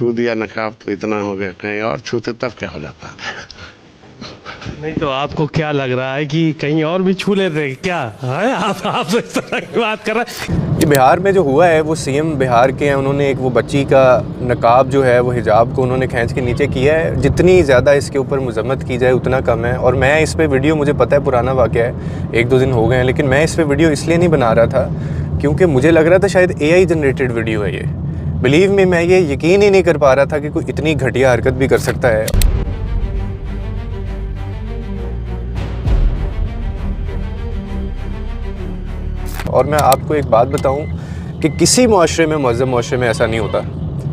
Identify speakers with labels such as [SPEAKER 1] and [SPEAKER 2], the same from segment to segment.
[SPEAKER 1] छू दिया नकाब तो इतना हो गया, कहीं और छूते तब क्या हो जाता।
[SPEAKER 2] नहीं तो आपको क्या लग रहा है कि कहीं और भी छू लेते हैं क्या है? आप इस तरह की बात कर रहे हैं।
[SPEAKER 3] ये बिहार में जो हुआ है वो सीएम बिहार के हैं, उन्होंने एक वो बच्ची का नकाब जो है वो हिजाब को उन्होंने खींच के नीचे किया है। जितनी ज़्यादा इसके ऊपर मजम्मत की जाए उतना कम है। और मैं इस पे वीडियो, मुझे पता है पुराना वाक़या है, 1-2 दिन हो गए हैं, लेकिन मैं इस पे वीडियो इसलिए नहीं बना रहा था क्योंकि मुझे लग रहा था शायद AI जनरेटेड वीडियो है ये। बिलीव मी, मैं ये यकीन ही नहीं कर पा रहा था कि कोई इतनी घटिया हरकत भी कर सकता है। और मैं आपको एक बात बताऊं कि किसी मुआशरे में, मुहज़्ज़ब मुआशरे में ऐसा नहीं होता,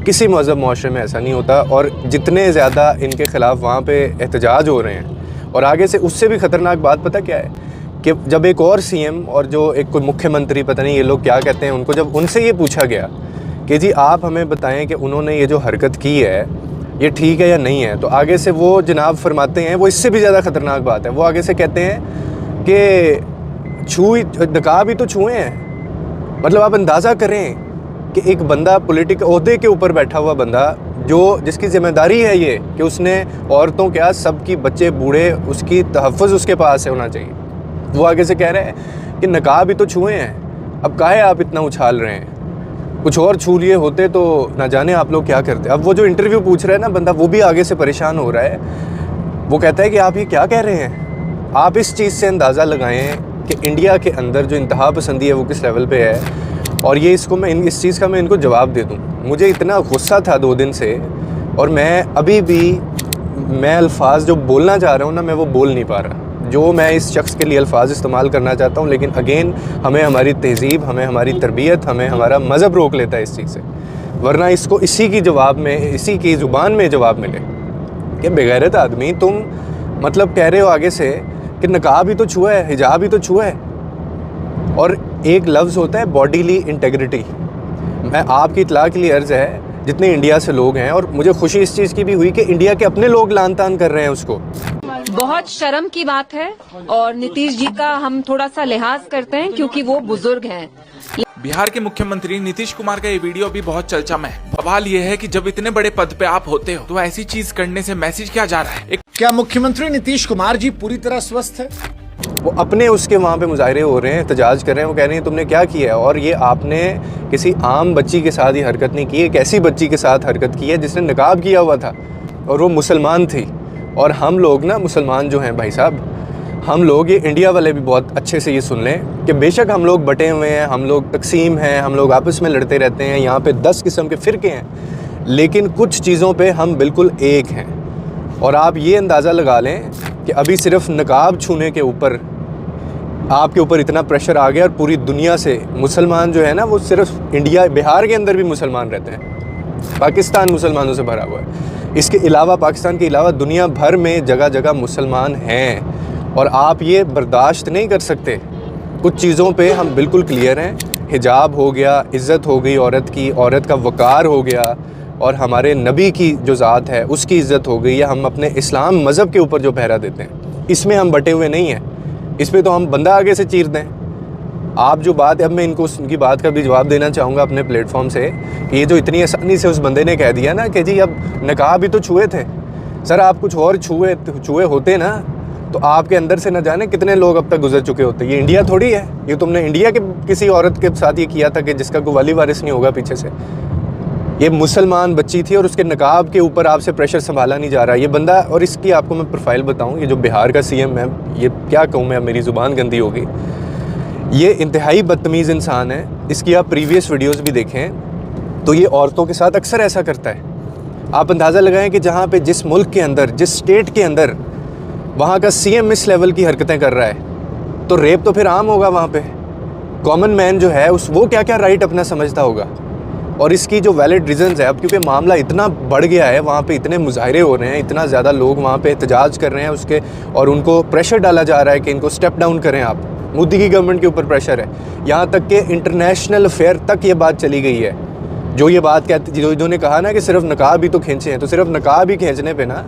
[SPEAKER 3] किसी मुहज़्ज़ब मुआशरे में ऐसा नहीं होता। और जितने ज़्यादा इनके ख़िलाफ़ वहाँ पे एहतजाज हो रहे हैं, और आगे से उससे भी ख़तरनाक बात पता क्या है कि जब एक और सीएम और जो एक कोई मुख्यमंत्री, पता नहीं ये लोग क्या कहते हैं उनको, जब उनसे ये पूछा गया कि जी आप हमें बताएं कि उन्होंने ये जो हरकत की है ये ठीक है या नहीं है, तो आगे से वो जनाब फरमाते हैं, वो इससे भी ज़्यादा ख़तरनाक बात है, वो आगे से कहते हैं कि नकाब ही तो छुए हैं। मतलब आप अंदाज़ा करें कि एक बंदा पॉलिटिकल ओहदे के ऊपर बैठा हुआ बंदा, जो जिसकी ज़िम्मेदारी है ये कि उसने औरतों क्या सबकी, बच्चे बूढ़े, उसकी तहफ़्फ़ुज़ उसके पास है होना चाहिए, वो आगे से कह रहे हैं कि नकाब ही तो छुए हैं। अब काहे आप इतना उछाल रहे हैं? कुछ और छू लिए होते तो ना जाने आप लोग क्या करते। अब वो जो इंटरव्यू पूछ रहा है ना बंदा, वो भी आगे से परेशान हो रहा है। वो कहता है कि आप ये क्या कह रहे हैं? आप इस चीज़ से अंदाज़ा लगाएं कि इंडिया के अंदर जो इंतहा पसंदी है वो किस लेवल पे है। और ये इसको मैं इस चीज़ का मैं इनको जवाब दे दूँ। मुझे इतना गुस्सा था 2 दिन से, और मैं अभी भी, मैं अल्फाज जो बोलना चाह रहा हूँ ना, मैं वो बोल नहीं पा रहा जो मैं इस शख्स के लिए अल्फाज इस्तेमाल करना चाहता हूँ। लेकिन अगेन, हमें हमारी तहज़ीब, हमें हमारी तरबियत, हमें हमारा मज़हब रोक लेता है इस चीज़ से, वरना इसको इसी की जवाब में, इसी की ज़ुबान में जवाब मिले कि बेगैरत आदमी तुम मतलब कह रहे हो आगे से कि नकाब ही तो छुआ है, हिजाब ही तो छुआ है। और एक लफ्ज़ होता है बॉडीली इंटेग्रिटी। मैं आपकी इत्तला के लिए अर्ज़ है, जितने इंडिया से लोग हैं, और मुझे खुशी इस चीज़ की भी हुई कि इंडिया के अपने लोग लान तान कर रहे हैं उसको।
[SPEAKER 4] बहुत शर्म की बात है, और नीतीश जी का हम थोड़ा सा लिहाज करते हैं क्योंकि वो बुजुर्ग हैं।
[SPEAKER 5] बिहार के मुख्यमंत्री नीतीश कुमार का ये वीडियो भी बहुत चर्चा में है। सवाल ये है कि जब इतने बड़े पद पे आप होते हो तो ऐसी चीज करने से मैसेज क्या जा रहा है?
[SPEAKER 6] क्या मुख्यमंत्री नीतीश कुमार जी पूरी तरह स्वस्थ है?
[SPEAKER 3] वो अपने उसके वहाँ पे मुजाहरे हो रहे हैं, एहतजाज कर रहे हैं, वो कह रहे हैं तुमने क्या किया है। और ये आपने किसी आम बच्ची के साथ ये हरकत नहीं की है, एक ऐसी बच्ची के साथ हरकत की है जिसने नकाब किया हुआ था और वो मुसलमान थी। और हम लोग ना, मुसलमान जो हैं भाई साहब, हम लोग, ये इंडिया वाले भी बहुत अच्छे से ये सुन लें कि बेशक हम लोग बटे हुए हैं, हम लोग तकसीम हैं, हम लोग आपस में लड़ते रहते हैं, यहाँ पे 10 किस्म के फ़िरके हैं, लेकिन कुछ चीज़ों पे हम बिल्कुल एक हैं। और आप ये अंदाज़ा लगा लें कि अभी सिर्फ नकाब छूने के ऊपर आपके ऊपर इतना प्रेशर आ गया, और पूरी दुनिया से मुसलमान जो है ना, वो सिर्फ इंडिया, बिहार के अंदर भी मुसलमान रहते हैं, पाकिस्तान मुसलमानों से भरा हुआ है। इसके अलावा, पाकिस्तान के अलावा दुनिया भर में जगह जगह मुसलमान हैं, और आप ये बर्दाश्त नहीं कर सकते। कुछ चीज़ों पे हम बिल्कुल क्लियर हैं। हिजाब हो गया, इज़्ज़त हो गई औरत की, औरत का वक़ार हो गया, और हमारे नबी की जो ज़ात है उसकी इज़्ज़त हो गई, या हम अपने इस्लाम मज़हब के ऊपर जो पहरा देते हैं, इसमें हम बटे हुए नहीं हैं। इस पे तो हम बंदा आगे से चीर दें। आप जो बात, अब मैं इनको उनकी बात का भी जवाब देना चाहूँगा अपने प्लेटफॉर्म से, कि ये जो इतनी आसानी से उस बंदे ने कह दिया ना कि जी अब नकाब भी तो छुए थे। सर आप कुछ और छुए होते ना तो आपके अंदर से न जाने कितने लोग अब तक गुजर चुके होते। ये इंडिया थोड़ी है, ये तुमने इंडिया के किसी औरत के साथ ये किया था कि जिसका कोई वाली वारिस नहीं होगा पीछे से। ये मुसलमान बच्ची थी और उसके नकाब के ऊपर आपसे प्रेशर संभाला नहीं जा रहा ये बंदा। और इसकी आपको मैं प्रोफाइल बताऊं, ये जो बिहार का सीएम है, ये क्या कहूँ मैं, मेरी ज़ुबान गंदी होगी, ये इंतहाई बदतमीज़ इंसान है। इसकी आप प्रीवियस वीडियोज़ भी देखें तो ये औरतों के साथ अक्सर ऐसा करता है। आप अंदाज़ा लगाएं कि जहाँ पे, जिस मुल्क के अंदर, जिस स्टेट के अंदर वहाँ का सीएम इस लेवल की हरकतें कर रहा है, तो रेप तो फिर आम होगा वहाँ पे। कॉमन मैन जो है वो क्या क्या राइट अपना समझता होगा। और इसकी जो वैलिड रीज़न्स है, अब क्योंकि मामला इतना बढ़ गया है, वहाँ पे इतने मुजाहरे हो रहे हैं, इतना ज़्यादा लोग वहाँ पे एहतजाज कर रहे हैं उसके, और उनको प्रेशर डाला जा रहा है कि इनको स्टेप डाउन करें आप। मोदी की गवर्नमेंट के ऊपर प्रेशर है, यहाँ तक कि इंटरनेशनल अफेयर तक ये बात चली गई है। जो ये बात कहती, जो इन्होंने कहा ना कि सिर्फ नकाब ही तो खींचे हैं, तो सिर्फ नकाब ही खींचने पे ना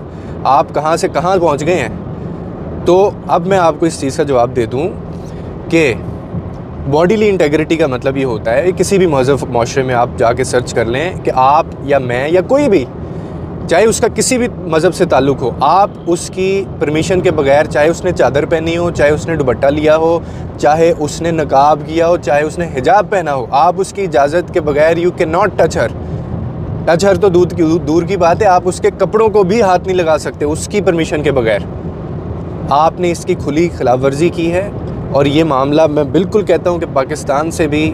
[SPEAKER 3] आप कहाँ से कहाँ पहुँच गए हैं। तो अब मैं आपको इस चीज़ का जवाब दे दूँ कि बॉडीली इंटेग्रिटी का मतलब ये होता है, किसी भी मज़हब माशरे में आप जाके सर्च कर लें कि आप या मैं या कोई भी, चाहे उसका किसी भी मज़हब से ताल्लुक़ हो, आप उसकी परमिशन के बगैर, चाहे उसने चादर पहनी हो, चाहे उसने दुपट्टा लिया हो, चाहे उसने नकाब किया हो, चाहे उसने हिजाब पहना हो, आप उसकी इजाज़त के बगैर you can not touch her. Touch her तो दूर की बात है, आप उसके कपड़ों को भी हाथ नहीं लगा सकते उसकी परमिशन के बगैर। आपने इसकी खुली खिलाफ वर्जी की है। और ये मामला मैं बिल्कुल कहता हूँ कि पाकिस्तान से भी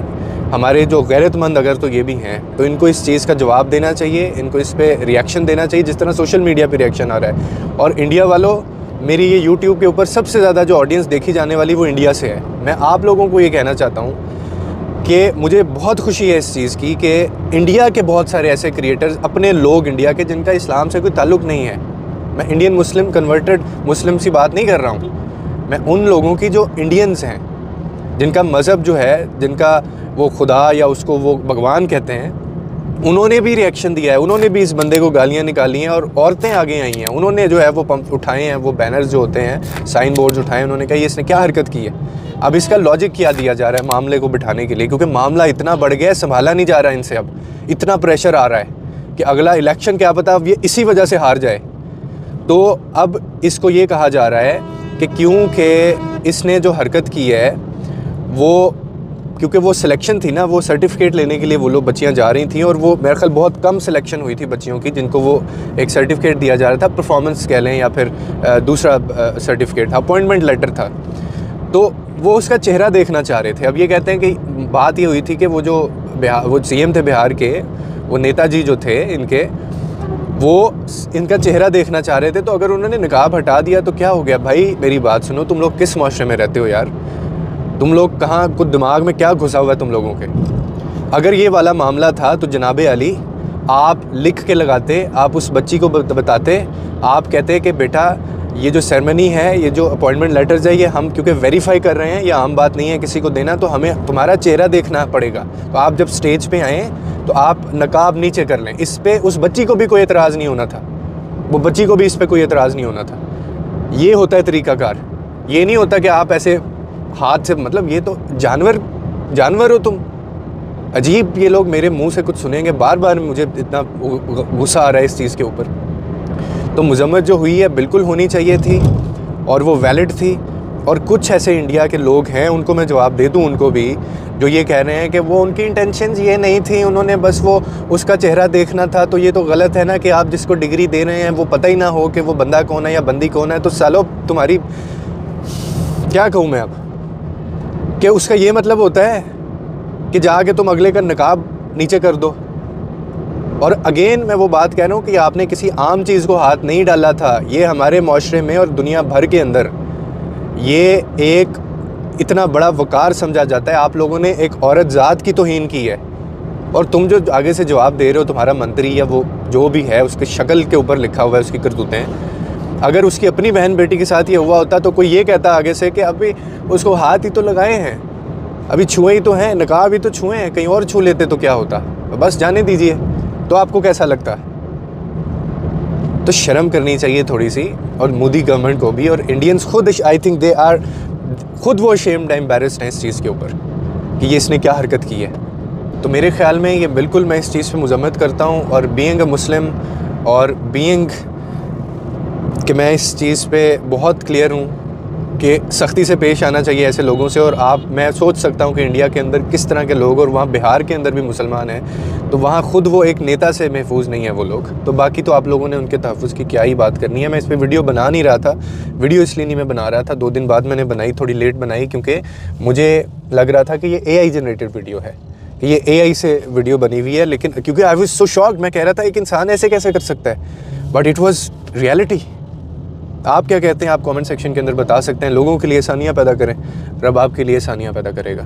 [SPEAKER 3] हमारे जो गैरतमंद अगर तो ये भी हैं, तो इनको इस चीज़ का जवाब देना चाहिए, इनको इस पे रिएक्शन देना चाहिए जिस तरह सोशल मीडिया पे रिएक्शन आ रहा है। और इंडिया वालों, मेरी ये यूट्यूब के ऊपर सबसे ज़्यादा जो ऑडियंस देखी जाने वाली वो इंडिया से है। मैं आप लोगों को ये कहना चाहता हूँ कि मुझे बहुत खुशी है इस चीज़ की कि इंडिया के बहुत सारे ऐसे क्रिएटर्स, अपने लोग इंडिया के जिनका इस्लाम से कोई ताल्लुक़ नहीं है, मैं इंडियन मुस्लिम कन्वर्टेड मुस्लिम सी बात नहीं कर रहा हूँ, मैं उन लोगों की जो इंडियंस हैं, जिनका मज़हब जो है, जिनका वो खुदा या उसको वो भगवान कहते हैं, उन्होंने भी रिएक्शन दिया है, उन्होंने भी इस बंदे को गालियाँ निकाली हैं। और औरतें आगे आई हैं, उन्होंने जो है वो पंप उठाए हैं, वो बैनर्स जो होते हैं, साइन बोर्ड्स उठाए, उन्होंने कहा ये इसने क्या हरकत की है। अब इसका लॉजिक क्या दिया जा रहा है मामले को बिठाने के लिए, क्योंकि मामला इतना बढ़ गया है, संभाला नहीं जा रहा है इनसे। अब इतना प्रेशर आ रहा है कि अगला इलेक्शन क्या पता अब ये इसी वजह से हार जाए। तो अब इसको ये कहा जा रहा है कि क्योंकि इसने जो हरकत की है वो, क्योंकि वो सिलेक्शन थी ना, वो सर्टिफिकेट लेने के लिए वो लोग बच्चियां जा रही थी, और वो मेरे ख्याल बहुत कम सिलेक्शन हुई थी बच्चियों की जिनको वो एक सर्टिफिकेट दिया जा रहा था, परफॉर्मेंस कह लें या फिर दूसरा सर्टिफिकेट था, अपॉइंटमेंट लेटर था। तो वो उसका चेहरा देखना चाह रहे थे। अब ये कहते हैं कि बात ये हुई थी कि वो जो वो CM थे बिहार के, वो नेताजी जो थे इनके, वो इनका चेहरा देखना चाह रहे थे। तो अगर उन्होंने निकाब हटा दिया तो क्या हो गया? भाई मेरी बात सुनो, तुम लोग किस माशरे में रहते हो यार? तुम लोग कहाँ, कुछ दिमाग में क्या घुसा हुआ है तुम लोगों के? अगर ये वाला मामला था तो जनाबे अली आप लिख के लगाते, आप उस बच्ची को बताते, आप कहते कि बेटा ये जो सेरेमनी है, ये जो अपॉइंटमेंट लेटर्स है, ये हम क्योंकि वेरीफाई कर रहे हैं, ये आम बात नहीं है किसी को देना, तो हमें तुम्हारा चेहरा देखना पड़ेगा। तो आप जब स्टेज पे आएँ तो आप नकाब नीचे कर लें। इस पे उस बच्ची को भी कोई एतराज़ नहीं होना था, वो बच्ची को भी इस पे कोई एतराज़ नहीं होना था। ये होता है तरीक़ाकार। ये नहीं होता कि आप ऐसे हाथ से, मतलब ये तो जानवर हो तुम। अजीब, ये लोग मेरे मुंह से कुछ सुनेंगे बार बार, मुझे इतना गुस्सा आ रहा है इस चीज़ के ऊपर। तो मजम्मत जो हुई है बिल्कुल होनी चाहिए थी और वो वैलिड थी। और कुछ ऐसे इंडिया के लोग हैं, उनको मैं जवाब दे दूं उनको भी, जो ये कह रहे हैं कि वो उनकी इंटेंशंस ये नहीं थी, उन्होंने बस वो उसका चेहरा देखना था। तो ये तो गलत है ना कि आप जिसको डिग्री दे रहे हैं वो पता ही ना हो कि वो बंदा कौन है या बंदी कौन है। तो सालो तुम्हारी क्या कहूँ मैं अब, कि उसका ये मतलब होता है कि जाके तुम अगले का नकाब नीचे कर दो। और अगेन मैं वो बात कह रहा हूँ कि आपने किसी आम चीज़ को हाथ नहीं डाला था। ये हमारे माशरे में और दुनिया भर के अंदर ये एक इतना बड़ा वकार समझा जाता है। आप लोगों ने एक औरत ज़ात की तौहीन की है, और तुम जो आगे से जवाब दे रहे हो, तुम्हारा मंत्री या वो जो भी है, उसकी शक्ल के ऊपर लिखा हुआ है उसकी करतूतें। अगर उसकी अपनी बहन बेटी के साथ ये हुआ होता तो कोई ये कहता आगे से कि अभी उसको हाथ ही तो लगाए हैं, अभी छुए ही तो हैं, नकाब ही तो छुए हैं, कहीं और छू लेते तो क्या होता? बस जाने दीजिए। तो आपको कैसा लगता है? तो शर्म करनी चाहिए थोड़ी सी, और मोदी गवर्नमेंट को भी, और इंडियंस खुद, आई थिंक दे आर खुद वो शेम्ड है, एम्बैरेस्ड हैं इस चीज़ के ऊपर कि ये इसने क्या हरकत की है। तो मेरे ख्याल में ये बिल्कुल, मैं इस चीज़ पे मजम्मत करता हूँ। और बीइंग अ मुस्लिम, और बीइंग कि मैं इस चीज़ पे बहुत क्लियर हूँ कि सख्ती से पेश आना चाहिए ऐसे लोगों से। और मैं सोच सकता हूँ कि इंडिया के अंदर किस तरह के लोग, और वहाँ बिहार के अंदर भी मुसलमान हैं, तो वहाँ खुद वो एक नेता से महफूज नहीं है वो लोग। तो बाकी तो आप लोगों ने उनके तहफ़्फ़ुज़ की क्या ही बात करनी है। मैं इस पर वीडियो बना नहीं रहा था, वीडियो इसलिए नहीं मैं बना रहा था, 2 दिन बाद मैंने बनाई, थोड़ी लेट बनाई, क्योंकि मुझे लग रहा था कि ये AI जनरेटेड वीडियो है, कि ये AI से वीडियो बनी हुई है। लेकिन क्योंकि आई वाज सो शॉक्ड, मैं कह रहा था एक इंसान ऐसे कैसे कर सकता है, बट इट वाज रियलिटी। आप क्या कहते हैं? आप कमेंट सेक्शन के अंदर बता सकते हैं। लोगों के लिए आसानियाँ पैदा करें, रब आपके लिए आसानियाँ पैदा करेगा।